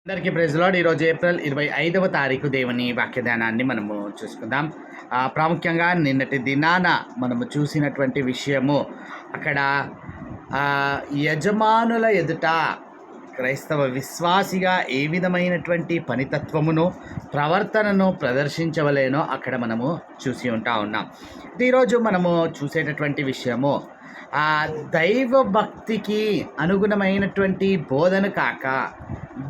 అందరికీ praise lord. ఈరోజు April 25వ తారీఖు దేవుని వాక్యదానాన్ని మనము చూసుకుందాం. ప్రాముఖ్యంగా నిన్నటి దినాన మనము చూసినటువంటి విషయము అక్కడ యజమానుల ఎదుట క్రైస్తవ విశ్వాసిగా ఏ విధమైనటువంటి పనితత్వమును ప్రవర్తనను ప్రదర్శించవలేనో అక్కడ మనము చూసి ఉన్నాం. ఈరోజు మనము చూసేటటువంటి విషయము దైవ భక్తికి అనుగుణమైనటువంటి బోధన కాక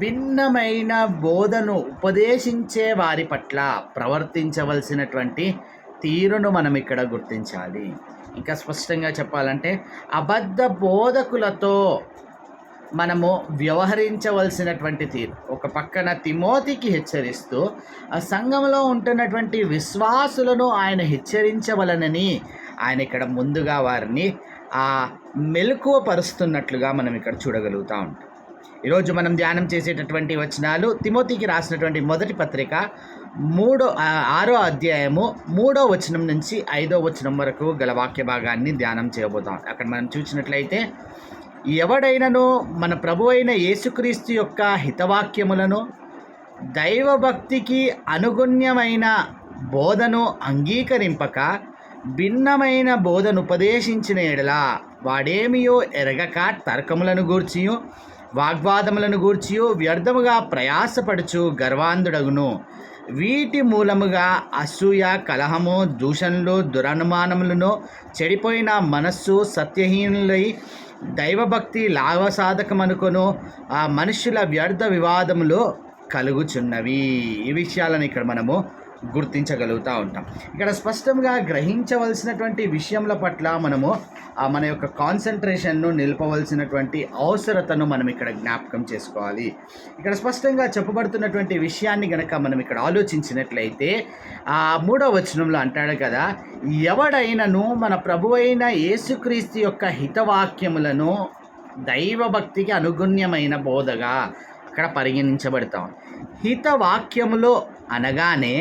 భిన్నమైన బోధను ఉపదేశించే వారి పట్ల ప్రవర్తించవలసినటువంటి తీరును మనం ఇక్కడ గుర్తించాలి. ఇంకా స్పష్టంగా చెప్పాలంటే అబద్ధ బోధకులతో మనము వ్యవహరించవలసినటువంటి తీరు. ఒక పక్కన తిమోతికి హెచ్చరిస్తూ ఆ సంఘంలో ఉంటున్నటువంటి విశ్వాసులను ఆయన హెచ్చరించవలనని ఆయన ఇక్కడ ముందుగా వారిని మెలకువ పరుస్తున్నట్లుగా మనం ఇక్కడ చూడగలుగుతూ ఉంటాం. ఈరోజు మనం ధ్యానం చేసేటటువంటి వచనాలు తిమోతికి రాసినటువంటి మొదటి పత్రిక 6వ అధ్యాయము 3వ వచనం నుంచి 5వ వచనం వరకు గల వాక్య భాగాన్ని ధ్యానం చేయబోతాం. అక్కడ మనం చూసినట్లయితే, ఎవడైనను మన ప్రభు అయిన యేసుక్రీస్తు యొక్క హితవాక్యములను దైవభక్తికి అనుగుణ్యమైన బోధను అంగీకరింపక భిన్నమైన బోధను ఉపదేశించిన ఎడల వాడేమియో ఎరగక తర్కములను గూర్చియు వాగ్వాదములను గూర్చియు వ్యర్థముగా ప్రయాసపడుచు గర్వాంధుడగును. వీటి మూలముగా అసూయ, కలహము, దూషణలు, దురనుమానములను, చెడిపోయిన మనస్సు, సత్యహీనులై దైవభక్తి లాభసాధకమనుకొను మనుషుల వ్యర్థ వివాదములు కలుగుచున్నవి. ఈ విషయాలను ఇక్కడ మనము గుర్తించగలుగుతూ ఉంటాం. ఇక్కడ స్పష్టంగా గ్రహించవలసినటువంటి విషయముల పట్ల మనము మన యొక్క కాన్సన్ట్రేషన్ను నిలపవలసినటువంటి అవసరతను మనం ఇక్కడ జ్ఞాపకం చేసుకోవాలి. ఇక్కడ స్పష్టంగా చెప్పబడుతున్నటువంటి విషయాన్ని గనక మనం ఇక్కడ ఆలోచించినట్లయితే 3వ వచనంలో అంటాడు కదా, ఎవడైనను మన ప్రభువైన యేసుక్రీస్తు యొక్క హితవాక్యములను దైవభక్తికి అనుగుణ్యమైన బోధగా అక్కడ పరిగణించబడతాం. హితవాక్యములో అనగానే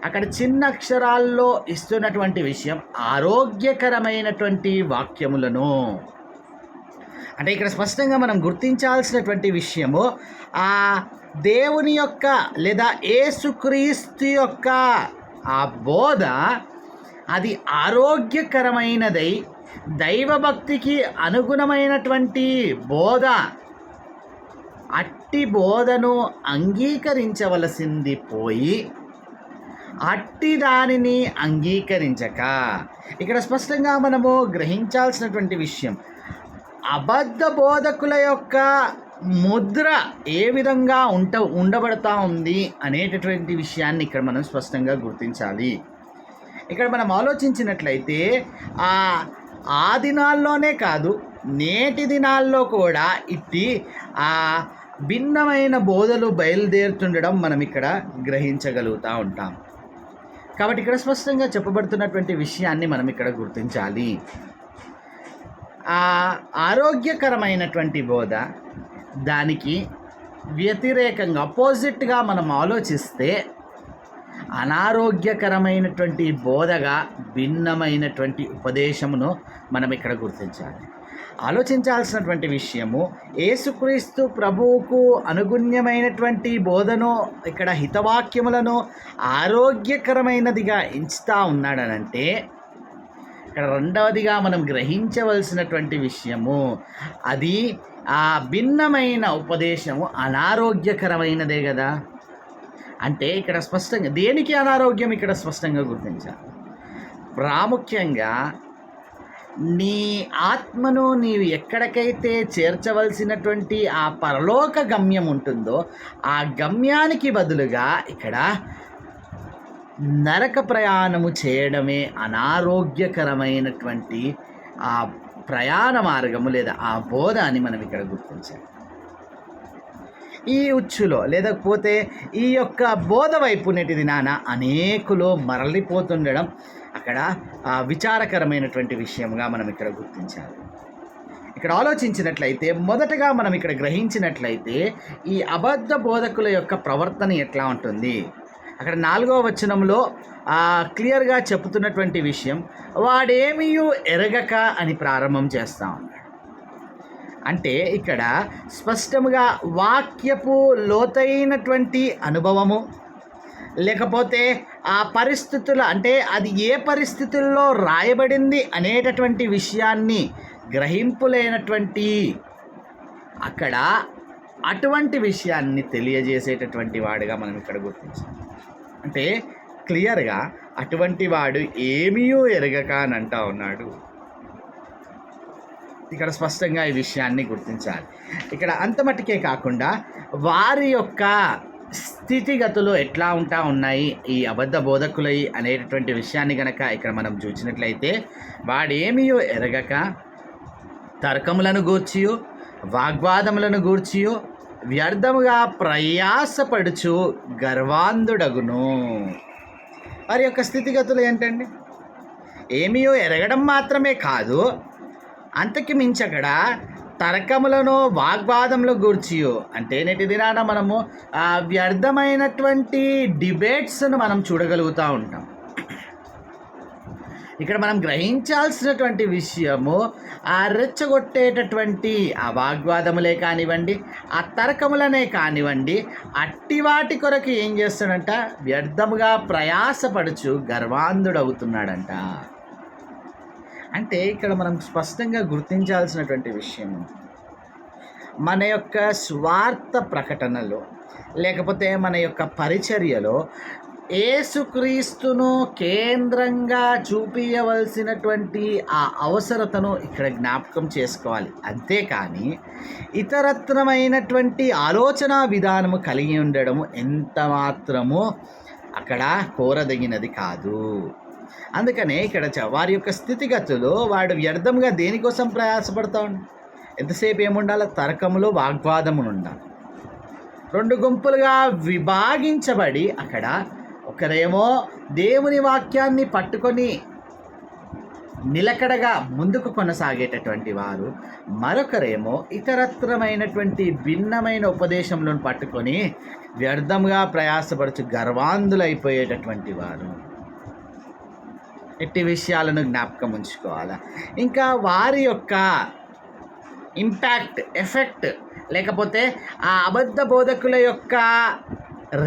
అక్కడ చిన్న అక్షరాల్లో ఇస్తున్నటువంటి విషయం ఆరోగ్యకరమైనటువంటి వాక్యములను. అంటే ఇక్కడ స్పష్టంగా మనం గుర్తించాల్సినటువంటి విషయము దేవుని యొక్క లేదా యేసుక్రీస్తు యొక్క ఆ బోధ అది ఆరోగ్యకరమైనదై దైవభక్తికి అనుగుణమైనటువంటి బోధ. అట్టి బోధను అంగీకరించవలసింది పోయి అట్టి దానిని అంగీకరించక, ఇక్కడ స్పష్టంగా మనము గ్రహించాల్సినటువంటి విషయం అబద్ధ బోధకుల యొక్క ముద్ర ఏ విధంగా ఉండబడతా ఉంది అనేటటువంటి విషయాన్ని ఇక్కడ మనం స్పష్టంగా గుర్తించాలి. ఇక్కడ మనం ఆలోచించినట్లయితే ఆ దినాల్లోనే కాదు, నేటి దినాల్లో కూడా ఇట్టి భిన్నమైన బోధలు బయలుదేరుతుండడం మనం ఇక్కడ గ్రహించగలుగుతూ ఉంటాం. కాబట్టి ఇక్కడ స్పష్టంగా చెప్పబడుతున్నటువంటి విషయాన్ని మనం ఇక్కడ గుర్తించాలి. ఆరోగ్యకరమైనటువంటి బోధ దానికి వ్యతిరేకంగా అపోజిట్గా మనం ఆలోచిస్తే అనారోగ్యకరమైనటువంటి బోధగా భిన్నమైనటువంటి ఉపదేశమును మనం ఇక్కడ గుర్తించాలి. ఆలోచించాల్సినటువంటి విషయము, యేసుక్రీస్తు ప్రభువుకు అనుగుణ్యమైనటువంటి బోధను ఇక్కడ హితవాక్యములను ఆరోగ్యకరమైనదిగా ఎంచుతా ఉన్నాడనంటే, ఇక్కడ రెండవదిగా మనం గ్రహించవలసినటువంటి విషయము అది భిన్నమైన ఉపదేశము అనారోగ్యకరమైనదే కదా. అంటే ఇక్కడ స్పష్టంగా దేనికి అనారోగ్యం ఇక్కడ స్పష్టంగా గుర్తించాలి. ప్రాముఖ్యంగా నీ ఆత్మను నీవు ఎక్కడికైతే చేర్చవలసినటువంటి ఆ పరలోక గమ్యం ఉంటుందో ఆ గమ్యానికి బదులుగా ఇక్కడ నరక ప్రయాణము చేయడమే అనారోగ్యకరమైనటువంటి ఆ ప్రయాణ మార్గము లేదా ఆ బోధ అని మనం ఇక్కడ గుర్తించాలి. ఈ ఉచ్చులో లేకపోతే ఈ యొక్క బోధ వైపు నేటి దినాన అనేకులు మరలిపోతుండడం అక్కడ విచారకరమైనటువంటి విషయంగా మనం ఇక్కడ గుర్తించాలి. ఇక్కడ ఆలోచించినట్లయితే మొదటగా మనం ఇక్కడ గ్రహించినట్లయితే ఈ అబద్ధ బోధకుల యొక్క ప్రవర్తన ఎట్లా ఉంటుంది. అక్కడ 4వ వచనంలో క్లియర్గా చెప్తున్నటువంటి విషయం, వాడేమీ ఎరగక అని ప్రారంభం చేస్తా ఉన్నాడు. అంటే ఇక్కడ స్పష్టముగా వాక్యపు లోతైనటువంటి అనుభవము, లేకపోతే ఆ పరిస్థితుల అంటే అది ఏ పరిస్థితుల్లో రాయబడింది అనేటటువంటి విషయాన్ని గ్రహింపులేనటువంటి అక్కడ అటువంటి విషయాన్ని తెలియజేసేటటువంటి వాడుగా మనం ఇక్కడ గుర్తించాలి. అంటే క్లియర్గా అటువంటి వాడు ఏమీయూ ఎరగక అని అంటా ఉన్నాడు. ఇక్కడ స్పష్టంగా ఈ విషయాన్ని గుర్తించాలి. ఇక్కడ అంత మట్టుకే కాకుండా వారి యొక్క స్థితిగతులు ఎట్లా ఉన్నాయి ఈ అబద్ధ బోధకులై అనేటటువంటి విషయాన్ని కనుక ఇక్కడ మనం చూసినట్లయితే, వాడేమీయో ఎరగక తర్కములను గూర్చియు వాగ్వాదములను గూర్చియు వ్యర్థముగా ప్రయాసపడుచు గర్వాంధుడగును. వారి యొక్క స్థితిగతులు ఏంటండి? ఏమీయో ఎరగడం మాత్రమే కాదు, అంతకి మించి అక్కడ తర్కములను వాగ్వాదముల గూర్చియో అంటే నేటి దినాన మనము వ్యర్థమైనటువంటి డిబేట్స్ను మనం చూడగలుగుతూ ఉంటాం. ఇక్కడ మనం గ్రహించాల్సినటువంటి విషయము ఆ రెచ్చగొట్టేటటువంటి ఆ వాగ్వాదములే కానివ్వండి, ఆ తర్కములనే కానివ్వండి, అట్టి వాటి కొరకు ఏం చేస్తాడంట? వ్యర్థముగా ప్రయాసపడుచు గర్వాంధుడవుతున్నాడంట. అంటే ఇక్కడ మనం స్పష్టంగా గుర్తించాల్సినటువంటి విషయం, మన యొక్క స్వార్థ ప్రకటనలో లేకపోతే మన యొక్క పరిచర్యలో యేసుక్రీస్తును కేంద్రంగా చూపించవలసినటువంటి ఆ అవసరతను ఇక్కడ జ్ఞాపకం చేసుకోవాలి. అంతేకాని ఇతరత్రమైనటువంటి ఆలోచన విధానము కలిగి ఉండడము ఎంత మాత్రము అక్కడ కోరదగినది కాదు. అందుకనే ఇక్కడ వారి యొక్క స్థితిగతులు వాడు వ్యర్థంగా దేనికోసం ప్రయాసపడతా ఉండి ఎంతసేపు ఏముండాలి? తర్కములు వాగ్వాదములు ఉండాలి. రెండు గుంపులుగా విభాగించబడి అక్కడ ఒకరేమో దేవుని వాక్యాన్ని పట్టుకొని నిలకడగా ముందుకు కొనసాగేటటువంటి వారు, మరొకరేమో ఇతరత్రమైనటువంటి భిన్నమైన ఉపదేశంలను పట్టుకొని వ్యర్థంగా ప్రయాసపడుచు గర్వాంధులైపోయేటటువంటి వారు. ఎట్టి విషయాలను జ్ఞాపకం ఉంచుకోవాలి. ఇంకా వారి యొక్క ఇంపాక్ట్, ఎఫెక్ట్, లేకపోతే ఆ అబద్ధ బోధకుల యొక్క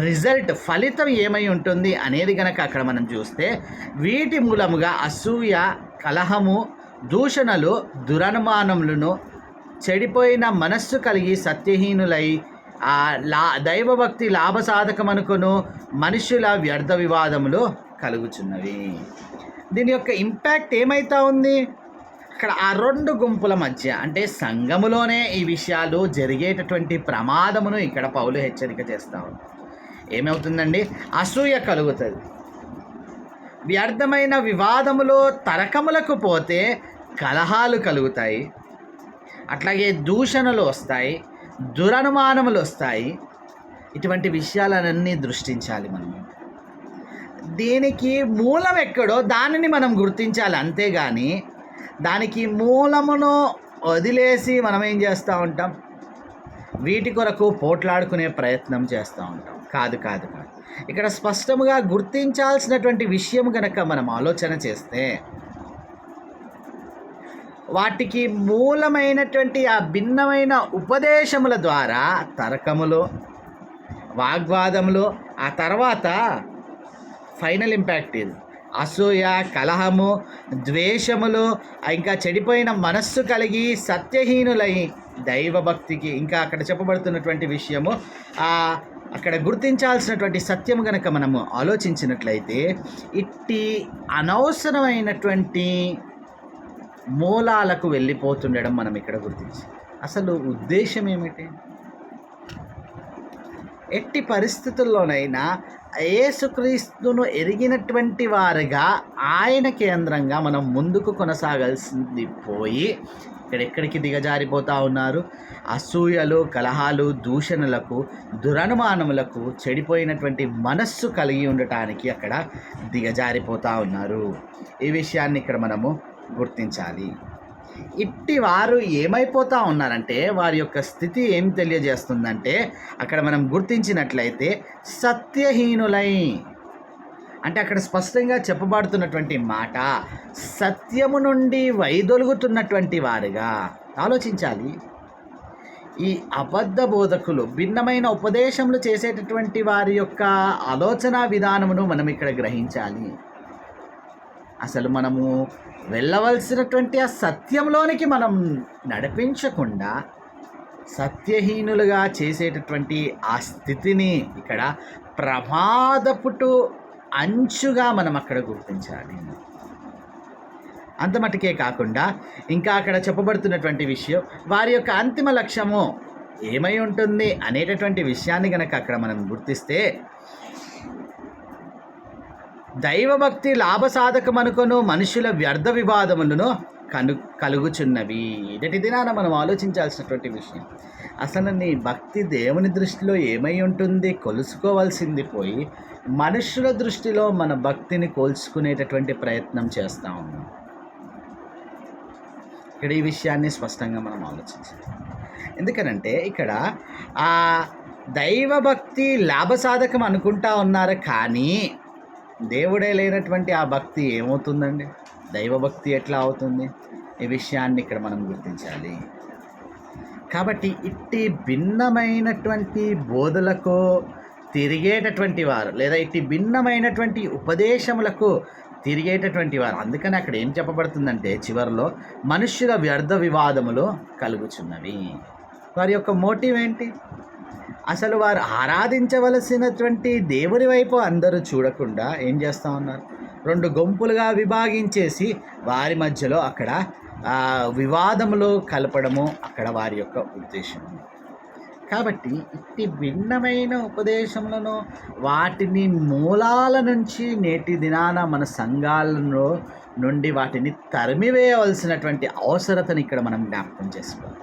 రిజల్ట్, ఫలితం ఏమై ఉంటుంది అనేది కనుక అక్కడ మనం చూస్తే, వీటి మూలముగా అసూయ, కలహము, దూషణలు, దురనుమానములను, చెడిపోయిన మనస్సు కలిగి సత్యహీనులై దైవభక్తి లాభసాధకమనుకొను మనుషుల వ్యర్థ వివాదములు కలుగుచున్నవి. దీని యొక్క ఇంపాక్ట్ ఏమైతా ఉంది? అక్కడ ఆ రెండు గుంపుల మధ్య అంటే సంఘములోనే ఈ విషయాలు జరిగేటటువంటి ప్రమాదమును ఇక్కడ పౌలు హెచ్చరిక చేస్తూ ఉంటారు. ఏమవుతుందండి? అసూయ కలుగుతుంది. వ్యర్థమైన వివాదములు తరకములకు పోతే కలహాలు కలుగుతాయి. అట్లాగే దూషణలు వస్తాయి, దురనుమానములు వస్తాయి. ఇటువంటి విషయాలన్నీ దృష్టించాలి మనం. దీనికి మూలం ఎక్కడో దానిని మనం గుర్తించాలి. అంతేగాని దానికి మూలమును వదిలేసి మనం ఏం చేస్తూ ఉంటాం? వీటి కొరకు పోట్లాడుకునే ప్రయత్నం చేస్తూ ఉంటాం. కాదు. ఇక్కడ స్పష్టముగా గుర్తించాల్సినటువంటి విషయం కనుక మనం ఆలోచన చేస్తే, వాటికి మూలమైనటువంటి ఆ భిన్నమైన ఉపదేశముల ద్వారా తర్కములు, వాగ్వాదములు, ఆ తర్వాత ఫైనల్ ఇంపాక్ట్ ఇది అసూయ, కలహము, ద్వేషములు, ఇంకా చెడిపోయిన మనస్సు కలిగి సత్యహీనులై దైవభక్తికి, ఇంకా అక్కడ చెప్పబడుతున్నటువంటి విషయము అక్కడ గుర్తించాల్సినటువంటి సత్యము కనుక మనము ఆలోచించినట్లయితే, ఇట్టి అనవసరమైనటువంటి మూలాలకు వెళ్ళిపోతుండడం మనం ఇక్కడ గుర్తించాలి. అసలు ఉద్దేశం ఏమిటి? ఎట్టి పరిస్థితుల్లోనైనా యేసుక్రీస్తును ఎరిగినటువంటి వారుగా ఆయన కేంద్రంగా మనం ముందుకు కొనసాగాల్సింది పోయి ఇక్కడెక్కడికి దిగజారిపోతూ ఉన్నారు? అసూయలు, కలహాలు, దూషణలకు, దురనుమానములకు, చెడిపోయినటువంటి మనస్సు కలిగి ఉండటానికి అక్కడ దిగజారిపోతూ ఉన్నారు. ఈ విషయాన్ని ఇక్కడ మనము గుర్తించాలి. ఇట్టి వారు ఏమైపోతూ ఉన్నారంటే, వారి యొక్క స్థితి ఏం తెలియజేస్తుందంటే, అక్కడ మనం గుర్తించినట్లయితే సత్యహీనులై, అంటే అక్కడ స్పష్టంగా చెప్పబడుతున్నటువంటి మాట సత్యము నుండి వైదొలుగుతున్నటువంటి వారుగా. ఆలోచించాలి. ఈ అబద్ధ బోధకులు భిన్నమైన ఉపదేశములు చేసేటటువంటి వారి యొక్క ఆలోచన విధానమును మనం ఇక్కడ గ్రహించాలి. అసలు మనము వెళ్ళవలసినటువంటి ఆ సత్యంలోనికి మనం నడిపించకుండా సత్యహీనులుగా చేసేటటువంటి ఆ స్థితిని ఇక్కడ ప్రమాదపుటు అంచుగా మనం అక్కడ గుర్తించాలి. అంత మటుకే కాకుండా ఇంకా అక్కడ చెప్పబడుతున్నటువంటి విషయం వారి యొక్క అంతిమ లక్ష్యము ఏమై ఉంటుంది అనేటటువంటి విషయాన్ని కనుక అక్కడ మనం గుర్తిస్తే, దైవభక్తి లాభసాధకం అనుకొను మనుషుల వ్యర్థ వివాదములను కలుగుచున్నవి. ఇదటి దినాన మనం ఆలోచించాల్సినటువంటి విషయం. అసలు నీ భక్తి దేవుని దృష్టిలో ఏమై ఉంటుంది కొలుసుకోవాల్సింది పోయి మనుషుల దృష్టిలో మన భక్తిని కోల్చుకునేటటువంటి ప్రయత్నం చేస్తూ ఉన్నాం. ఇక్కడ ఈ విషయాన్ని స్పష్టంగా మనం ఆలోచించాలి. ఎందుకనంటే ఇక్కడ ఆ దైవభక్తి లాభసాధకం అనుకుంటా ఉన్నారు, కానీ దేవుడే లేనటువంటి ఆ భక్తి ఏమవుతుందండి? దైవభక్తి ఎట్లా అవుతుంది? ఈ విషయాన్ని ఇక్కడ మనం గుర్తించాలి. కాబట్టి ఇట్టి భిన్నమైనటువంటి బోధలకు తిరిగేటటువంటి వారు, లేదా ఇట్టి భిన్నమైనటువంటి ఉపదేశములకు తిరిగేటటువంటి వారు, అందుకని అక్కడ ఏం చెప్పబడుతుందంటే చివరిలో మనుష్యుల వ్యర్థ వివాదములు కలుగుచున్నవి. వారి యొక్క మోటివ్ ఏంటి? అసలు వారు ఆరాధించవలసినటువంటి దేవుని వైపు అందరూ చూడకుండా ఏం చేస్తూ ఉన్నారు? రెండు గుంపులుగా విభాగించేసి వారి మధ్యలో అక్కడ వివాదములు కలపడము అక్కడ వారి యొక్క ఉద్దేశం. కాబట్టి ఇట్టి భిన్నమైన ఉపదేశములను వాటిని మూలాల నుంచి నేటి దినాన మన సంఘాలలో నుండి వాటిని తరిమివేయవలసినటువంటి అవసరతను ఇక్కడ మనం జ్ఞాపకం చేసుకోవాలి.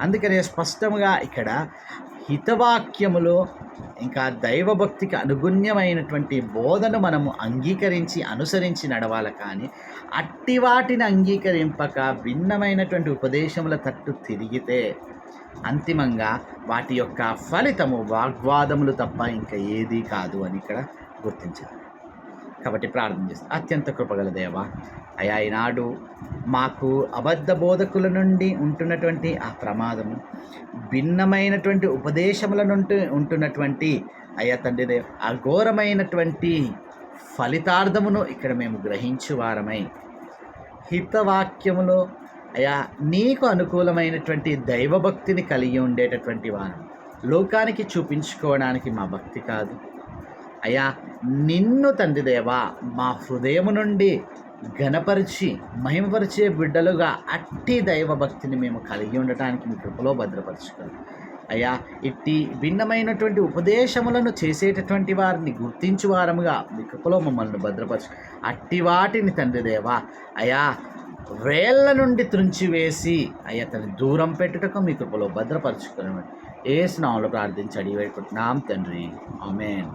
అందుకనే స్పష్టంగా ఇక్కడ హితవాక్యములు ఇంకా దైవభక్తికి అనుగుణ్యమైనటువంటి బోధను మనము అంగీకరించి అనుసరించి నడవాలి. కానీ అట్టి వాటిని అంగీకరింపక భిన్నమైనటువంటి ఉపదేశముల తట్టు తిరిగితే అంతిమంగా వాటి యొక్క ఫలితము వాగ్వాదములు తప్ప ఇంకా ఏదీ కాదు అని ఇక్కడ గుర్తించాలి. కాబట్టి ప్రార్థన చేస్తాం. అత్యంత కృపగల దేవ, అయా ఈనాడు మాకు అబద్ధ బోధకుల నుండి ఉంటున్నటువంటి ఆ ప్రమాదము, భిన్నమైనటువంటి ఉపదేశముల నుండి ఉంటున్నటువంటి అయ్యా తండ్రి దేవ ఆ ఘోరమైనటువంటి ఫలితార్థమును ఇక్కడ మేము గ్రహించువారమై హితవాక్యములో అయా నీకు అనుకూలమైనటువంటి దైవభక్తిని కలిగి ఉండేటటువంటి వారు లోకానికి చూపించుకోవడానికి మా భక్తి కాదు అయ్యా, నిన్ను తండ్రి దేవా మా హృదయము నుండి ఘనపరిచి మహిమపరిచే బిడ్డలుగా అట్టి దైవభక్తిని మేము కలిగి ఉండటానికి మీ కృపలో భద్రపరచుకోవాలి అయ్యా. ఇట్టి భిన్నమైనటువంటి ఉపదేశములను చేసేటటువంటి వారిని గుర్తించు వారముగా మీ కృపలో మమ్మల్ని భద్రపరచు. అట్టి వాటిని తండ్రి దేవా అయా వేళ్ళ నుండి త్రుంచివేసి అయ్యా తను దూరం పెట్టుటకు మీ కృపలో భద్రపరచుకున్నాం. యేసు నామములో ప్రార్థించి అడిగి వేడుకుంటున్నాం తండ్రి, ఆమేన్.